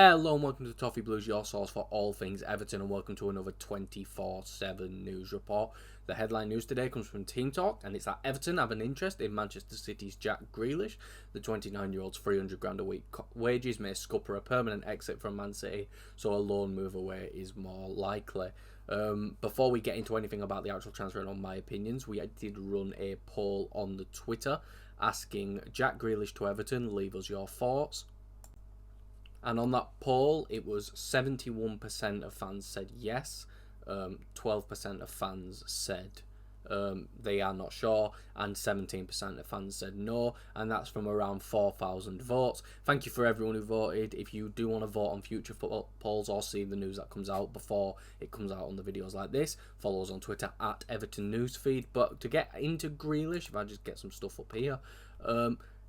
Hello and welcome to Toffee Blues, your source for all things Everton, and welcome to another 24/7 news report. The headline news today comes from Team Talk, and it's that Everton have an interest in Manchester City's Jack Grealish. The 29-year-old's 300 grand a week wages may scupper a permanent exit from Man City, so a loan move away is more likely. Before we get into anything about the actual transfer and on my opinions, we did run a poll on the Twitter asking Jack Grealish to Everton, leave us your thoughts. And on that poll, it was 71% of fans said yes, 12% of fans said they are not sure, and 17% of fans said no, and that's from around 4,000 votes. Thank you for everyone who voted. If you do want to vote on future polls or see the news that comes out before it comes out on the videos like this, follow us on Twitter at Everton Newsfeed. But to get into Grealish, if I just get some stuff up here,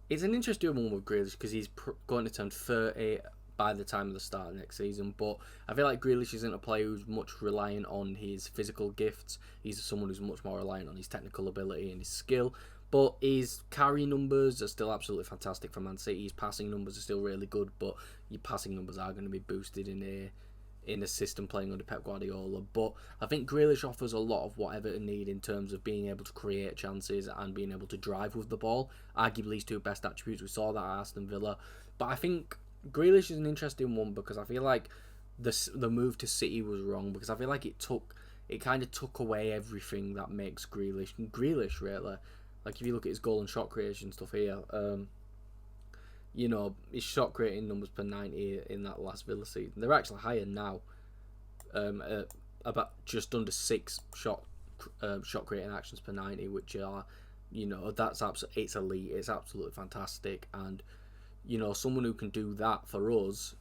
it's an interesting one with Grealish because he's going to turn 30 by the time of the start of next season, but I feel like Grealish isn't a player who's much reliant on his physical gifts. He's someone who's much more reliant on his technical ability and his skill, but his carry numbers are still absolutely fantastic for Man City. His passing numbers are still really good, but your passing numbers are going to be boosted in a system playing under Pep Guardiola. But I think Grealish offers a lot of what Everton need in terms of being able to create chances and being able to drive with the ball. Arguably his two best attributes. We saw that at Aston Villa, but I think Grealish is an interesting one because I feel like the move to City was wrong, because I feel like it kind of took away everything that makes Grealish really. Like if you look at his goal and shot creation stuff here, his shot creating numbers per 90 in that last Villa season, they're actually higher now, about just under 6 shot creating actions per 90, which are, it's elite, it's absolutely fantastic. And someone who can do that for us,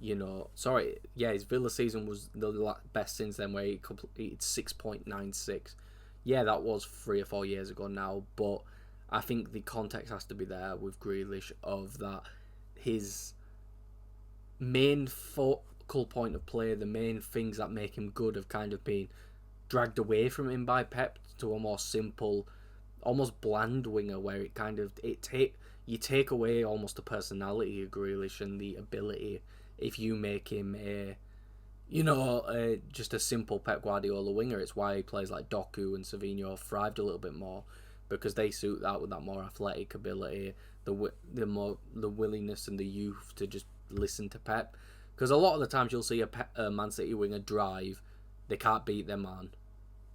his Villa season was the best since then, where he completed 6.96. Yeah, that was 3 or 4 years ago now, but I think the context has to be there with Grealish of that his main focal point of play, the main things that make him good, have kind of been dragged away from him by Pep to a more simple, almost bland winger, where you take away almost the personality of Grealish and the ability if you make him just a simple Pep Guardiola winger. It's why players like Doku and Savinho thrived a little bit more, because they suit that with that more athletic ability, the willingness and the youth to just listen to Pep. Because a lot of the times you'll see a Man City winger drive, they can't beat their man,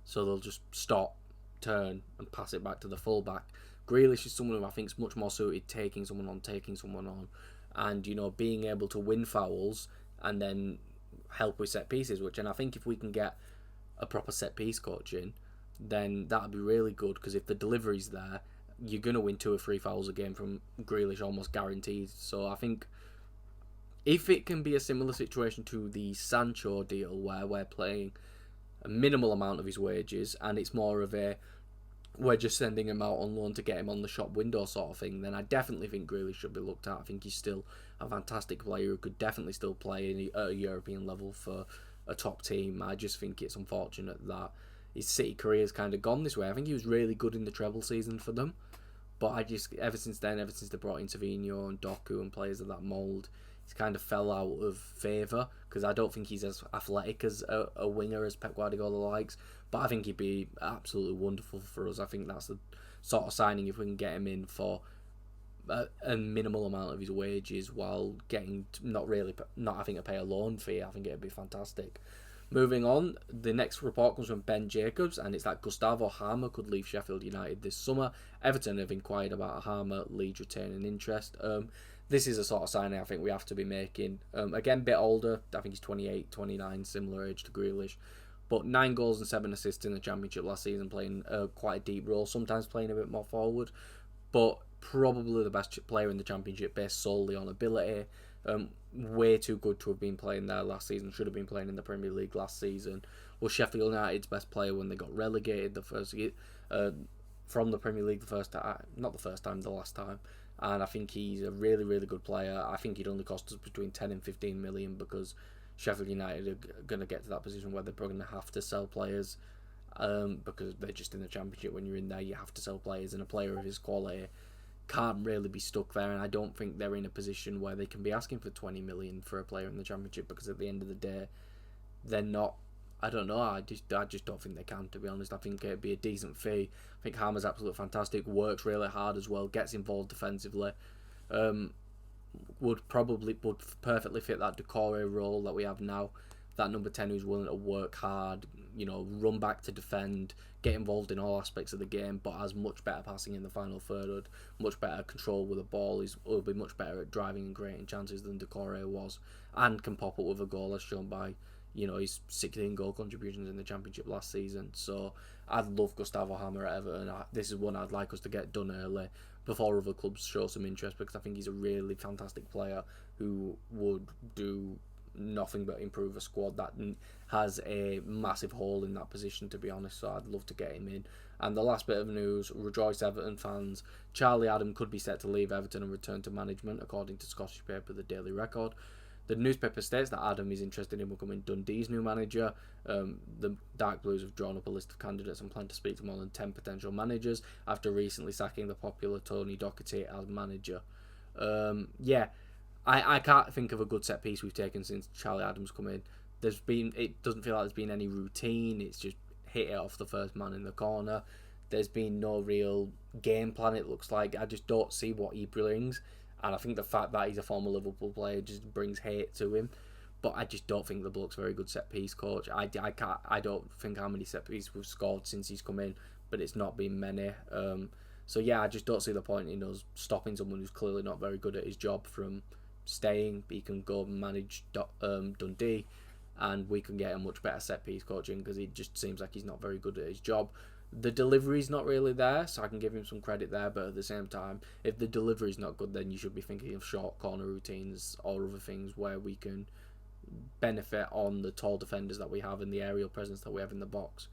so they'll just stop, turn and pass it back to the fullback. Grealish is someone who I think is much more suited taking someone on, and being able to win fouls and then help with set pieces. And I think if we can get a proper set piece coach in, then that'd be really good, because if the delivery's there, you're gonna win 2 or 3 fouls a game from Grealish, almost guaranteed. So I think if it can be a similar situation to the Sancho deal, where we're playing a minimal amount of his wages and it's more of we're just sending him out on loan to get him on the shop window sort of thing, then I definitely think Grealish should be looked at. I think he's still a fantastic player who could definitely still play at a European level for a top team. I just think it's unfortunate that his City career's kind of gone this way. I think he was really good in the treble season for them, but ever since they brought in Savinho and Doku and players of that mould, he's kind of fell out of favour, because I don't think he's as athletic as a winger as Pep Guardiola likes. But I think he'd be absolutely wonderful for us. I think that's the sort of signing, if we can get him in for a minimal amount of his wages while getting not having to pay a loan fee. I think it'd be fantastic. Moving on, the next report comes from Ben Jacobs, and it's that Gustavo Hmer could leave Sheffield United this summer. Everton have inquired about Hmer, Leeds retaining interest. This is a sort of signing I think we have to be making. Again, a bit older. I think he's 28, 29, similar age to Grealish. But 9 goals and 7 assists in the Championship last season, playing quite a deep role, sometimes playing a bit more forward. But probably the best player in the Championship based solely on ability. Way too good to have been playing there last season. Should have been playing in the Premier League last season. Was Sheffield United's best player when they got relegated from the Premier League the last time. And I think he's a really, really good player. I think he'd only cost us between 10 and 15 million, because Sheffield United are going to get to that position where they're probably going to have to sell players, because they're just in the Championship. When you're in there, you have to sell players, and a player of his quality can't really be stuck there, and I don't think they're in a position where they can be asking for 20 million for a player in the Championship, because at the end of the day, they're not. I don't know. I just don't think they can, to be honest. I think it'd be a decent fee. I think Hmer's absolutely fantastic. Works really hard as well. Gets involved defensively. Would perfectly fit that Decore role that we have now. That number 10 who's willing to work hard, run back to defend, get involved in all aspects of the game, but has much better passing in the final third, much better control with the ball. Will be much better at driving and creating chances than Decore was, and can pop up with a goal as shown by his 16 goal contributions in the Championship last season. So I'd love Gustavo Hmer at Everton. This is one I'd like us to get done early before other clubs show some interest, because I think he's a really fantastic player who would do nothing but improve a squad that has a massive hole in that position, to be honest. So I'd love to get him in. And the last bit of news, rejoice Everton fans, Charlie Adam could be set to leave Everton and return to management, according to Scottish paper The Daily Record. The newspaper states that Adam is interested in becoming Dundee's new manager. The Dark Blues have drawn up a list of candidates and plan to speak to more than 10 potential managers after recently sacking the popular Tony Docherty as manager. I can't think of a good set piece we've taken since Charlie Adams come in. It doesn't feel like there's been any routine. It's just hit it off the first man in the corner. There's been no real game plan, it looks like. I just don't see what he brings. And I think the fact that he's a former Liverpool player just brings hate to him. But I just don't think the bloke's a very good set piece coach. I don't think how many set pieces we've scored since he's come in, but it's not been many. So yeah, I just don't see the point in us stopping someone who's clearly not very good at his job from staying. He can go and manage Dundee, and we can get a much better set piece coaching, because it just seems like he's not very good at his job. The delivery's not really there, so I can give him some credit there, but at the same time, if the delivery's not good, then you should be thinking of short corner routines or other things where we can benefit on the tall defenders that we have and the aerial presence that we have in the box.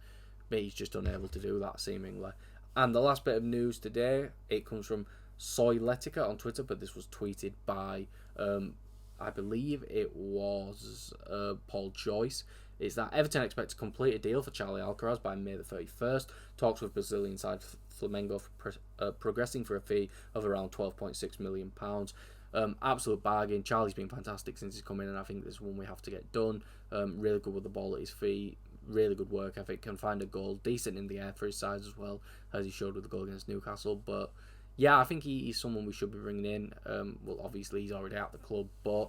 But he's just unable to do that, seemingly. And the last bit of news today, it comes from Soyletica on Twitter, but this was tweeted by, I believe it was Paul Joyce. Is that Everton expect to complete a deal for Charlie Alcaraz by May the 31st. Talks with Brazilian side Flamengo progressing for a fee of around £12.6 million. Absolute bargain. Charlie's been fantastic since he's come in, and I think this is one we have to get done. Really good with the ball at his feet. Really good work ethic. Can find a goal. Decent in the air for his size as well, as he showed with the goal against Newcastle. But yeah, I think he's someone we should be bringing in. Well, obviously he's already at the club, but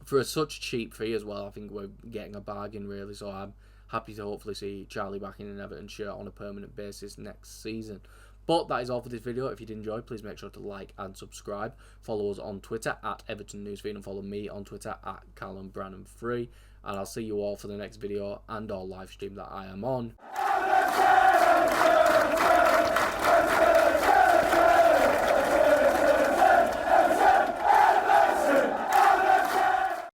for such cheap fee as well, I think we're getting a bargain, really. So I'm happy to hopefully see Charlie back in an Everton shirt on a permanent basis next season. But that is all for this video. If you did enjoy, please make sure to like and subscribe. Follow us on Twitter at Everton Newsfeed, and follow me on Twitter at CallumBrannan3. And I'll see you all for the next video and our live stream that I am on.